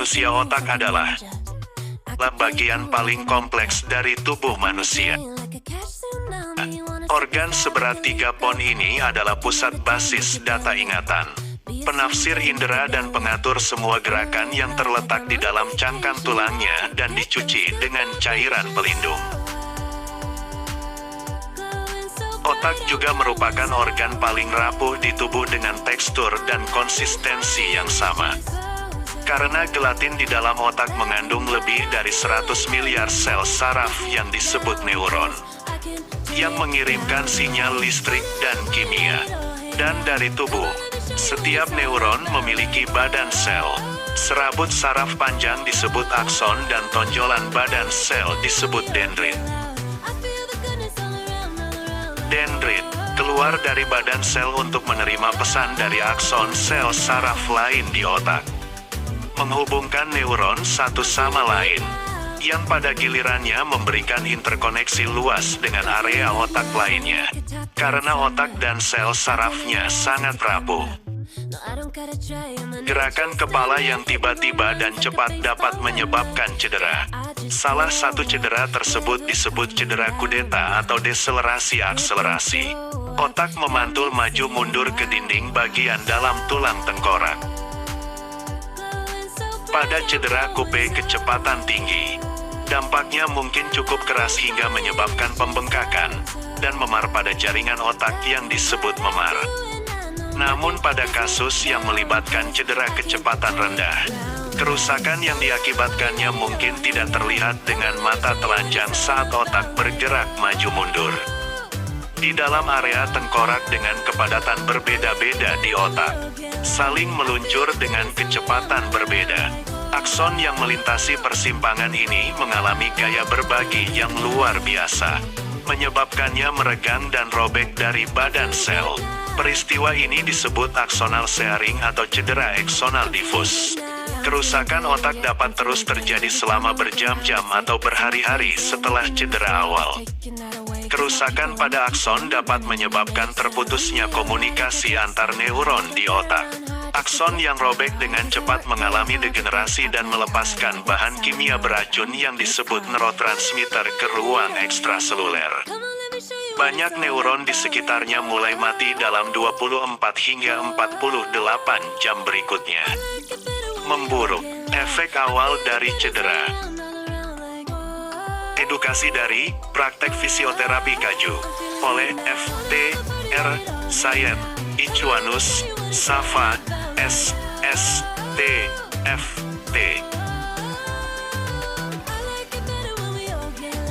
manusia. Otak adalah bagian paling kompleks dari tubuh manusia. Organ seberat 3 pon ini adalah pusat basis data ingatan, penafsir indera dan pengatur semua gerakan yang terletak di dalam cangkang tulangnya dan dicuci dengan cairan pelindung. Otak juga merupakan organ paling rapuh di tubuh dengan tekstur dan konsistensi yang sama. Karena gelatin di dalam otak mengandung lebih dari 100 miliar sel saraf yang disebut neuron, yang mengirimkan sinyal listrik dan kimia. Dan dari tubuh, setiap neuron memiliki badan sel. Serabut saraf panjang disebut akson dan tonjolan badan sel disebut dendrit. Dendrit keluar dari badan sel untuk menerima pesan dari akson sel saraf lain di otak, menghubungkan neuron satu sama lain, yang pada gilirannya memberikan interkoneksi luas dengan area otak lainnya. Karena otak dan sel sarafnya sangat rapuh, gerakan kepala yang tiba-tiba dan cepat dapat menyebabkan cedera. Salah satu cedera tersebut disebut cedera kudeta atau deselerasi akselerasi. Otak memantul maju mundur ke dinding bagian dalam tulang tengkorak. Pada cedera kupe kecepatan tinggi, dampaknya mungkin cukup keras hingga menyebabkan pembengkakan dan memar pada jaringan otak yang disebut memar. Namun pada kasus yang melibatkan cedera kecepatan rendah, kerusakan yang diakibatkannya mungkin tidak terlihat dengan mata telanjang saat otak bergerak maju mundur. Di dalam area tengkorak dengan kepadatan berbeda-beda di otak, saling meluncur dengan kecepatan berbeda. Akson yang melintasi persimpangan ini mengalami gaya berbagi yang luar biasa, menyebabkannya meregang dan robek dari badan sel. Peristiwa ini disebut aksonal shearing atau cedera eksonal difus. Kerusakan otak dapat terus terjadi selama berjam-jam atau berhari-hari setelah cedera awal. Kerusakan pada akson dapat menyebabkan terputusnya komunikasi antar neuron di otak. Akson yang robek dengan cepat mengalami degenerasi dan melepaskan bahan kimia beracun yang disebut neurotransmitter ke ruang ekstraseluler. Banyak neuron di sekitarnya mulai mati dalam 24 hingga 48 jam berikutnya. Memburuk, efek awal dari cedera. Edukasi dari Praktek Fisioterapi Kaju oleh F.T.R. Sayed, Icwanus, Safa, S.S.T.F.T.